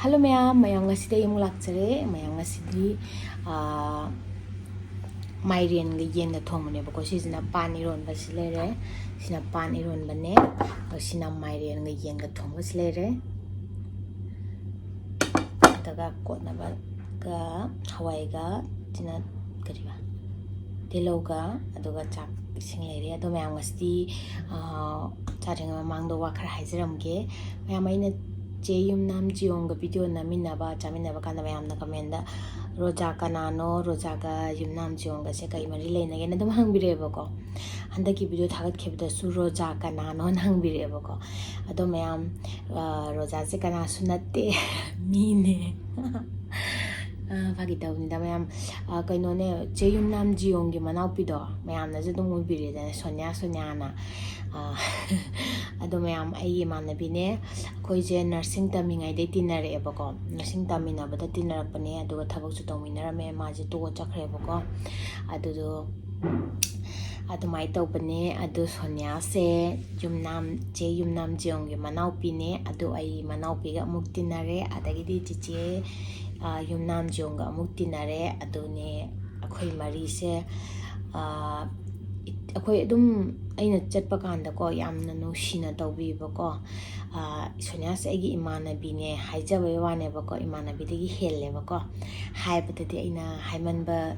Hello mayam ngasida yung lakchare mayam ngasidi mairian ga yen ga thongmane bako sina pan eronba silere sina pan eronba ne sina mairian ga yen ga thongba silere daga kotna ba ga hawai ga tina kariba telo ga aduga chak sing lere ado mayam ngasidi charing mangdo wa khar haijaramge mayam aina Jayum nam jiong video na minaba chaminaba kana mayam na kamenda roja kanano roja ga yum nam jiong ga se kai mari leina ge na dum hangbireba ko handaki video thagat khebda su roja kanano hangbireba ko ado mayam roja se kanasu natte mine Pagi tahu ni mayam kaino ne Jayum nam jiong ge manau pido mayam na je dum ubire da sonya na ado mayam ai manabi ne koi je nursing tamingai de tinare bako nursing tamina bada tinarak pane ado thabak chu tawminara me ma je to chakre bako ado mai taw bane ado sonya se yumnam jiong ge manau pine ado ai manau pi ga muk tinare adagi di chiche yumnam jiong ga muk tinare ado ne akhoi mari se akhoi adum aina chatpa kanda ko yamna no shina tawbi bako sonya se agi imanabi ne haijaba wane bako imanabi degi helle bako haibadadi aina haimanba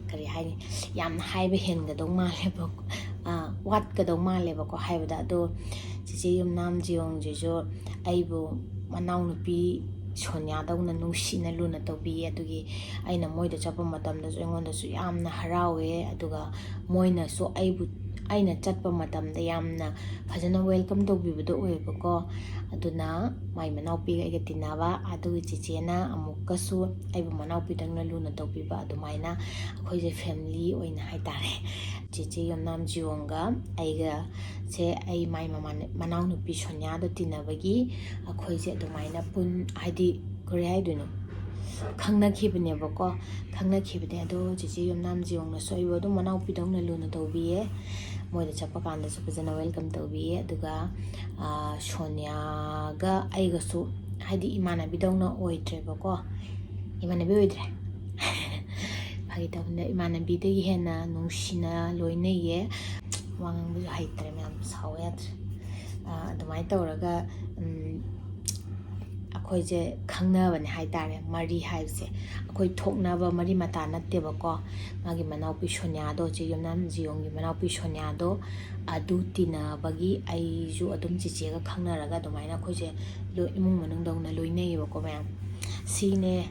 kari haini yamna haiba henga do male bako wat ga do male bako haibada ado chiche yumnam jiong jejo aibu manau nupi sonya dauna nushina luna tawbi adugi aina moida chapa matamda su engonda su yamna harawe aduga moina su aibu aina chatpa matamda yamna fajana welcome tawbibado oibako aduna mai manaupi ga tinaba adu chichena amukasu aibu manaupi dangna luna tawbiba adumaina akhoi je family oina haitare chiche yomnam jiongga aiga se ai mai manau nupi sonya do tinabagi akhoi je adumaina pun haidi kore haiduno khangna khibne bako khangna khibde ado chiche yomnam jiongna soibo do manaupi dangna luna tawbiye moida chapa kanda su fajana welcome tawbiye aduga sonya ga aiga su haidi imanabi dawna oidre bako imanabi oidre phagi tawna imanabi degi hena nungshina loineye wangang bu haitre myam sawet adumai tawraga akhoi je khangnaba ne haitare mari haibse akhoi thoknaba mari mata natte bako magi manaupi sonya do je yomnam jiong gi manaupi sonya do adu tina bagi ai ju adum chiche ga khangnaraga dumaina akhoi je lo imung manung dongna loinei bako mayam sine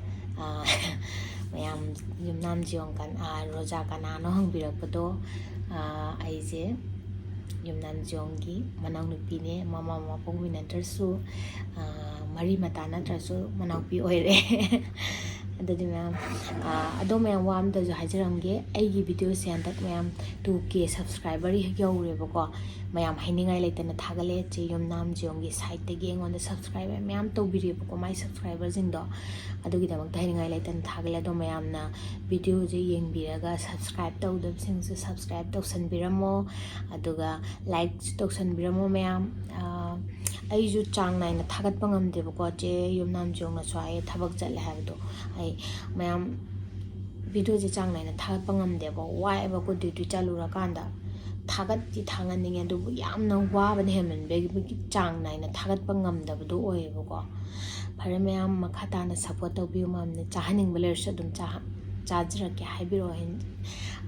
mayam yomnam jiong kan roja kana no hangbirakpado ai je yomnam jiong gi manau nupi ne mama mapong winantarsu mari mata natrasu manaupi oire adadi mayam ado mayam wam da jo hajaramge aigi video se andak mayam 2k subscriber yaure bako mayam hainingai leitana thagale che yomnam jionggi site te ge ngonda subscriber mayam tawbiri bako mai subscriber jingdo adugi damak hainingai leitana thagale do mayam na video je yengbiraga subscribe tawdab singsu subscribe tawsanbiramo aduga like tawsanbiramo mayam aiju chang naina thagat pangam debako je yomnam jiongna swai thabak jatle habdo ai mayam video je chang naina thagat pangam debo wai bako duty chalura kanda thagat ti thangan ninge du yamna wa ban hemen be chang naina thagat pangam dabdo oebako phare mayam makhata na support tawbi mam ne chahaning balersa dum chajra ke haibiro hin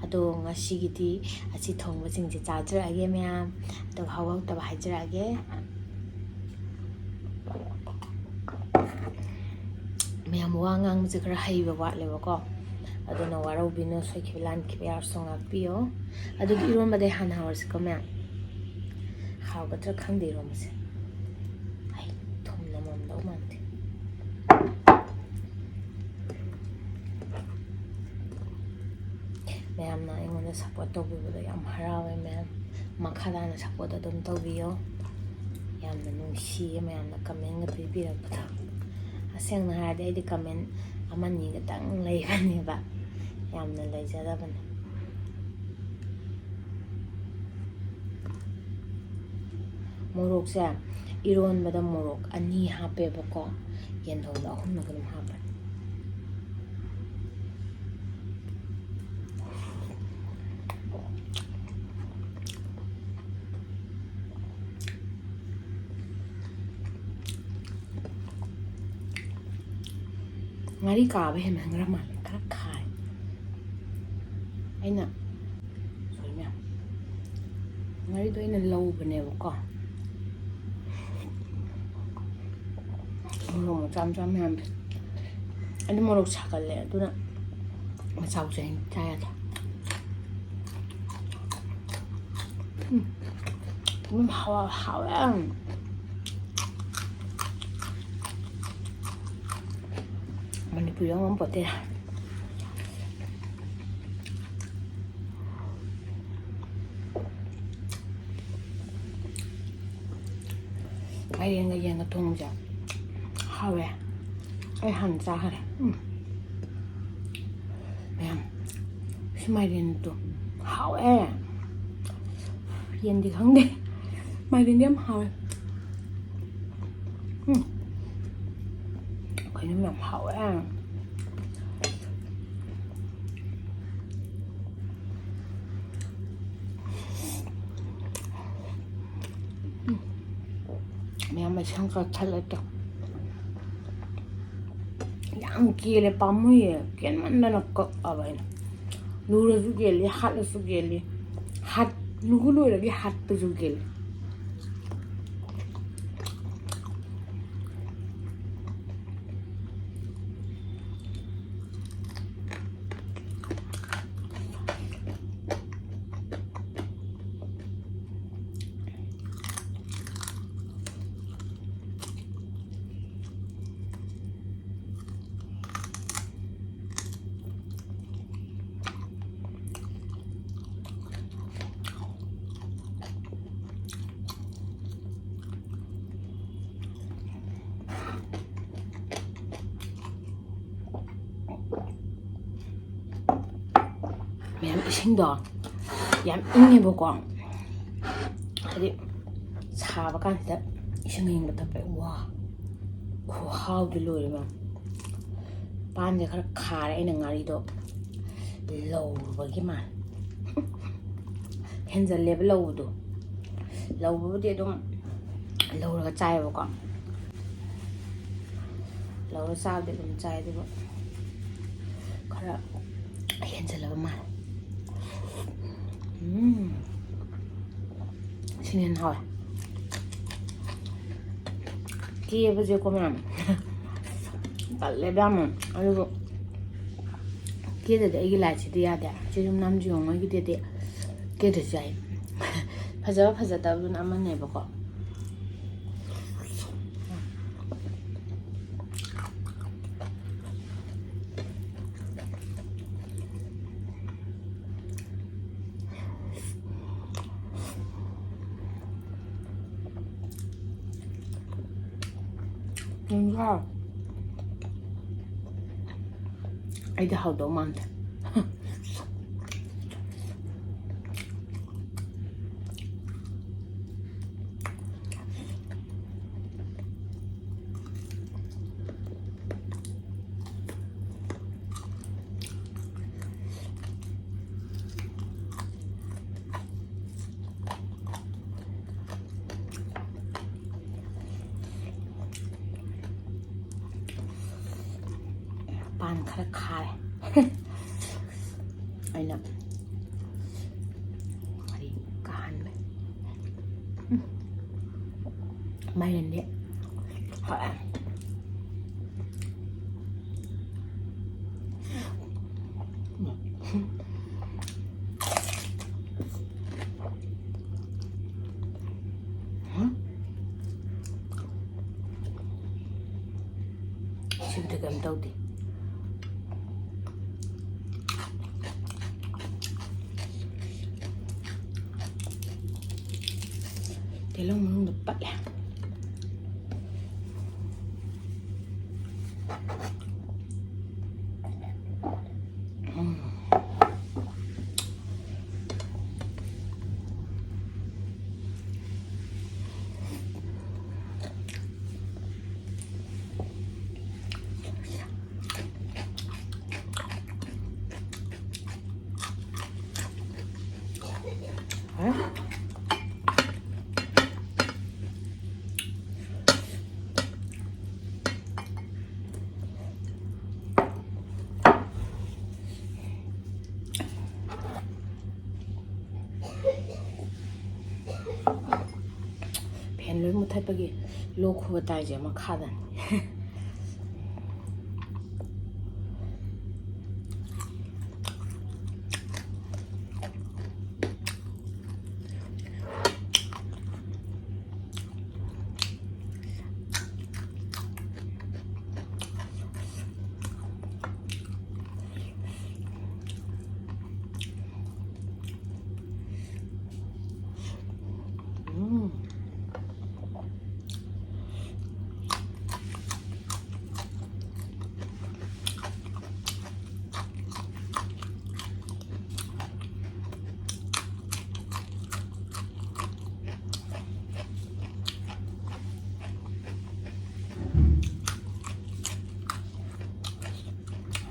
ado ngasigiti asi thongba singje chajra age mayam to hawa ta haijra age mayam wangang je khara haiba watle bako aduna warau bino soikhiblan khibiyar songa piyo adu ironba de han hawars ko mayam hawgatra khangde romse ai thomna mom do mante mayam na ingona support tawbibudo yam harawe mayam makhada na support adum tawbiyo yamna nungsi mayam na comment ga pibirakpado asengna harade aidi comment amani ga tang leibane ba yamna leijadabane morok se ironbada morok ani hape bako ꯌꯦꯟ ꯊꯣꯡꯕ ꯑꯍꯨꯝꯂꯛ ꯑꯗꯨꯝ ꯍꯥꯞꯄꯦ ꯉꯥꯔꯤ ꯀꯥꯕ ꯍꯦꯟꯃꯟꯈ꯭ꯔ ꯃꯥꯜꯂꯦ ꯈꯔ ꯈꯥꯏ ꯑꯩꯅ ꯁꯣꯔꯤ ꯃꯌꯥꯝ ꯉꯥꯔꯤꯗꯣ ꯑꯩꯅ ꯂꯧꯕꯅꯦꯕꯀꯣ ꯃꯣꯔꯣꯛ ꯃꯆꯥ ꯃꯆꯥ ꯃꯌꯥꯝ ꯑꯩꯅ ꯃꯣꯔꯣꯛ ꯁꯥꯒꯠꯂꯦ ꯑꯗꯨꯅ ꯃꯆꯥꯎꯁꯦ ꯑꯩꯅ ꯆꯥ ꯌꯥꯗꯦ ꯑꯗꯨꯝ ꯍꯥꯎꯋꯦ ꯃꯅꯤꯄꯨꯔ ꯌꯧꯉꯝ ꯄꯣꯠꯇꯦ ꯃꯥꯏꯔꯦꯟꯒ ꯌꯦꯟꯒ ꯊꯣꯡꯕꯁꯦ ꯍꯥꯎꯋꯦ ꯑꯩ ꯍꯥꯟꯅ ꯆꯥꯈꯔꯦ ꯃꯌꯥꯝ ꯁꯤ ꯃꯥꯏꯔꯦꯟꯗꯣ ꯍꯥꯎꯋꯦ ꯌꯦꯟꯗꯤ ꯈꯪꯗꯦ ꯃꯥꯏꯔꯦꯟꯗꯤ ꯌꯥꯝ ꯍꯥꯎꯋꯦ ꯑꯩꯈꯣꯏꯅ ꯌꯥꯝ ꯍꯥꯎꯋꯦ ꯃꯌꯥꯝ ꯏꯁꯥꯡ ꯀꯛꯊꯠꯂꯛꯇꯣ ꯌꯥꯝ ꯀꯦꯜꯂꯦ ꯄꯥꯝꯃꯨꯏꯌꯦ ꯀꯦꯟꯃꯟꯗꯅ ꯀꯛꯑꯕ ꯑꯩꯅ ꯂꯨꯔꯁꯨ ꯀꯦꯜꯂꯤ ꯍꯥꯠꯂꯁꯨ ꯀꯦꯜꯂꯤ ꯂꯨꯕ ꯂꯣꯏꯔꯗꯤ ꯍꯥꯠꯄꯁꯨ ꯀꯦꯜꯂꯤ ꯃꯌꯥꯝ ꯏꯁꯤꯡꯗꯣ ꯌꯥꯝ ꯏꯪꯉꯦꯕꯀꯣ ꯍꯥꯏꯗꯤ ꯁꯥꯕ ꯀꯥꯟꯁꯤꯗ ꯏꯁꯤꯡ ꯑꯏꯪꯕ ꯊꯛꯄ ꯋꯥ ꯈꯨꯍꯥꯎꯗꯤ ꯂꯣꯏꯔꯦ ꯃꯌꯥꯝ ꯄꯥꯟꯁꯦ ꯈꯔ ꯈꯥꯔꯦ ꯑꯩꯅ ꯉꯥꯔꯤꯗꯣ ꯂꯧꯕꯒꯤ ꯃꯥꯜꯂꯦ ꯍꯦꯟꯖꯜꯂꯦꯕ ꯂꯧꯕꯕꯨꯗꯤ ꯑꯗꯨꯝ ꯂꯧꯔꯒ ꯆꯥꯏꯑꯕꯀꯣ ꯂꯧꯔ ꯆꯥꯕꯗꯤ ꯑꯗꯨꯝ ꯆꯥꯏ ꯑꯗꯨꯒ ꯈꯔ ꯍꯦꯟꯖꯜꯂꯕ ꯃꯥꯜꯂꯦ ꯁꯤꯅ ꯍꯦꯟꯅ ꯍꯥꯎꯋꯦ ꯀꯦꯕꯁꯦꯀꯣ ꯃꯌꯥꯝ ꯇꯜꯂꯦꯕ ꯌꯥꯝꯅ ꯑꯗꯨꯕꯨ ꯀꯦꯗꯗꯤ ꯑꯩꯒꯤ ꯂꯥꯏꯠꯁꯤꯗꯤ ꯌꯥꯗꯦ ꯆꯦꯔꯨꯝ ꯅꯥꯝꯁꯨ ꯌꯦꯡꯉꯣꯏꯒꯤꯗꯗꯤ ꯀꯦꯗ꯭ꯔꯁꯨ ꯌꯥꯏ ꯐꯖꯕ ꯐꯖꯗꯕꯗꯨꯅ ꯑꯃꯅꯦꯕꯀꯣ ꯑꯩꯗꯤ ꯍꯥꯎꯗꯧ ꯃꯥꯟꯗꯦ ꯄꯥꯟ ꯈꯔ ꯈꯥꯔꯦ ꯑꯩꯅ ꯉꯥꯔꯤ ꯀꯥꯍꯟꯕ ꯃꯥꯏꯔꯦꯟꯗꯤ ꯍꯥꯎꯋꯦ ꯁꯤꯕꯨꯗꯤ ꯀꯩꯝ ꯇꯧꯗꯦ ꯇꯤꯜꯍꯧ ꯃꯅꯨꯡꯗ ꯄꯠꯂꯦ ꯃꯨꯊꯠꯄꯒꯤ ꯂꯣꯛ ꯈꯨꯕ ꯇꯥꯏꯁꯦ ꯃꯈꯥꯗꯅꯤ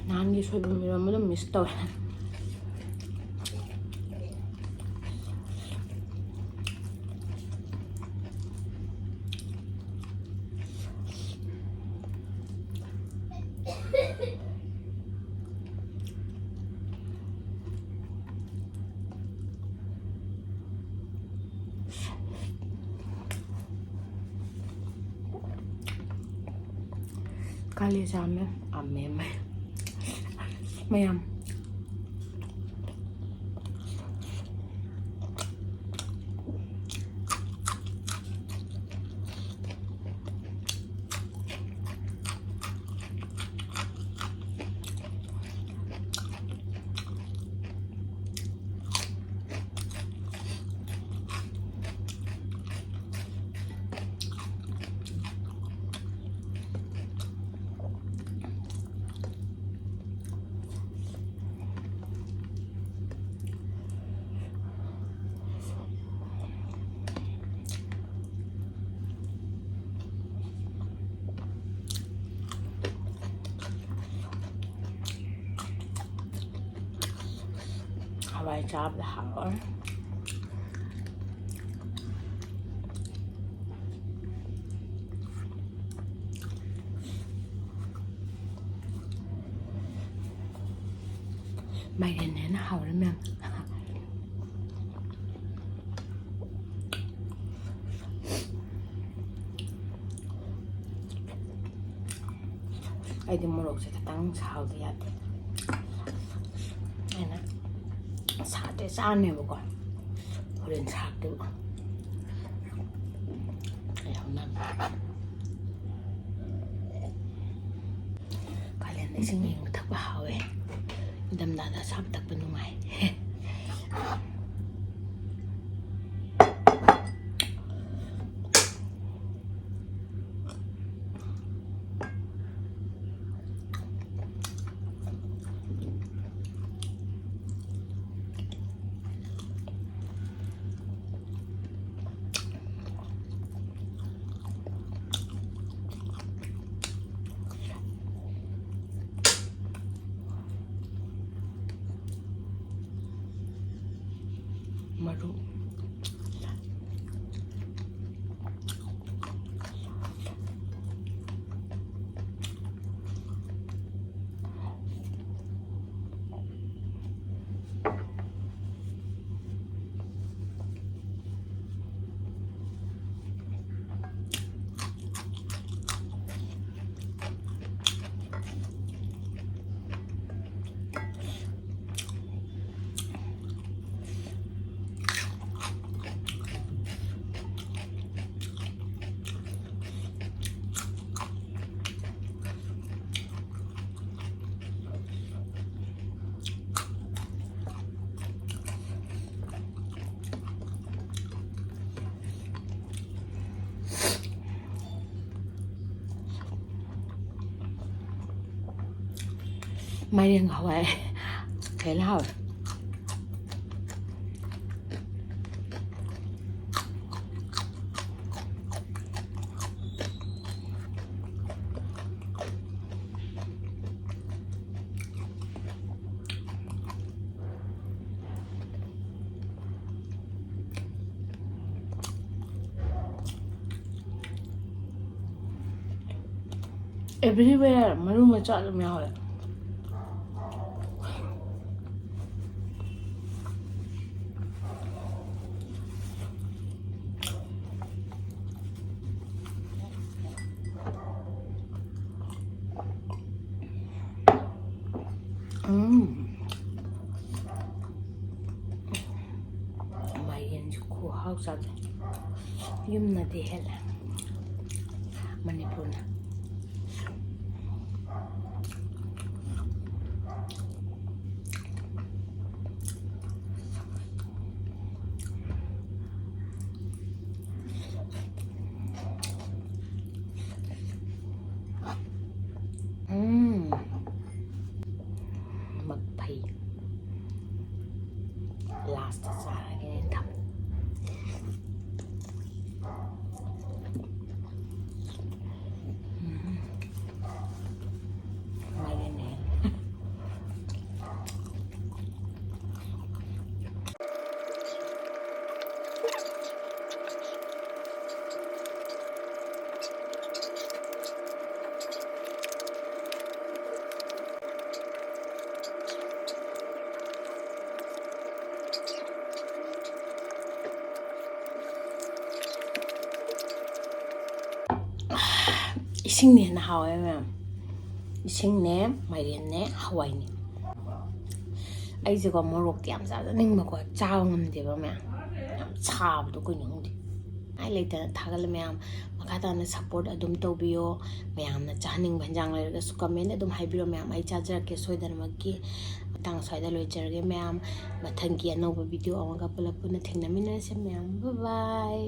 ꯅꯍꯥꯟꯒꯤ ꯁꯣꯏꯕꯨꯝ ꯏꯔꯣꯟꯕꯗꯣ ꯃꯤꯁ ꯇꯧꯋꯦ ꯀꯥꯂꯦꯖꯥꯃꯦ ꯃꯌꯥꯝ hawai chạp là hảo mày đến nó hảo lắm em ꯑꯩꯗꯤ ꯃꯣꯔꯣꯛꯁꯦ ꯈꯤꯇꯪ ꯁꯥꯎꯗ ꯌꯥꯗꯦ ꯑꯩꯅ ꯁꯥꯗꯦ ꯆꯥꯅꯦꯕꯀꯣ ꯍꯣꯔꯦꯟ ꯁꯥꯛꯇꯦꯕ ꯌꯥꯝꯅ ꯀꯥꯂꯦꯟꯗ ꯏꯁꯤꯡ ꯌꯦꯡꯕ ꯊꯛꯄ ꯍꯥꯎꯋꯦ ꯏꯪꯊꯝꯊꯥꯗ ꯁꯥꯞ ꯊꯛꯄ ꯅꯨꯡꯉꯥꯏ maru Mayam hawai thấy là hảo everywhere maru macha adum yawe ꯃꯥꯏꯔꯦꯟꯁꯨ ꯈꯨꯍꯥꯎ ꯆꯥꯗꯦ ꯌꯨꯝꯅꯗꯤ ꯍꯦꯜꯂꯦ ꯃꯅꯤꯄꯨꯔꯅ ꯃꯐꯩ ꯂꯥꯁꯇ ꯆꯥꯔꯒꯦꯅ ꯊꯝꯃꯦ ꯃꯥꯏꯔꯦꯟꯅꯦ 이싱네 하와면 이싱네 마이렌네 하와이니 아이즈가 모로ꯛ ꯌꯥꯝ ꯆꯥꯅꯤꯡꯕꯀꯣ ꯆꯥꯕ ꯉꯝꯗꯦꯕ ꯃꯌꯥꯝ ꯌꯥꯝ ꯁꯥꯕꯗꯣ ꯀꯩꯅꯣ ꯈꯪꯗꯦ ꯑꯩ ꯂꯩꯇꯅ ꯊꯥꯒꯠꯂꯦ ꯃꯌꯥꯝ ꯃꯈꯥ ꯇꯥꯅ ꯁꯞꯄꯣꯔꯠ ꯑꯗꯨꯝ ꯇꯧꯕꯤꯌꯣ ꯃꯌꯥꯝꯅ ꯆꯥꯍꯟꯅꯤꯡꯕ ꯍꯦꯟꯖꯥꯡ ꯂꯩꯔꯒꯁꯨ ꯀꯃꯦꯟ ꯑꯗꯨꯝ ꯍꯥꯏꯕꯤꯔꯣ ꯃꯌꯥꯝ ꯑꯩ ꯆꯥꯖꯔꯛꯀꯦ ꯁꯣꯏꯗꯅꯃꯛꯀꯤ ꯃꯇꯥꯡ ꯁ꯭ꯋꯥꯏꯗ ꯂꯣꯏꯖꯔꯒꯦ ꯃꯌꯥꯝ ꯃꯊꯪꯒꯤ ꯑꯅꯧꯕ ꯚꯤꯗꯤꯑꯣ ꯑꯃꯒ ꯄꯨꯂꯞ ꯄꯨꯟꯅ ꯊꯦꯡꯅꯃꯤꯟꯅꯔꯁꯦ ꯃꯌꯥꯝ ꯕꯥꯏ ꯕꯥꯏ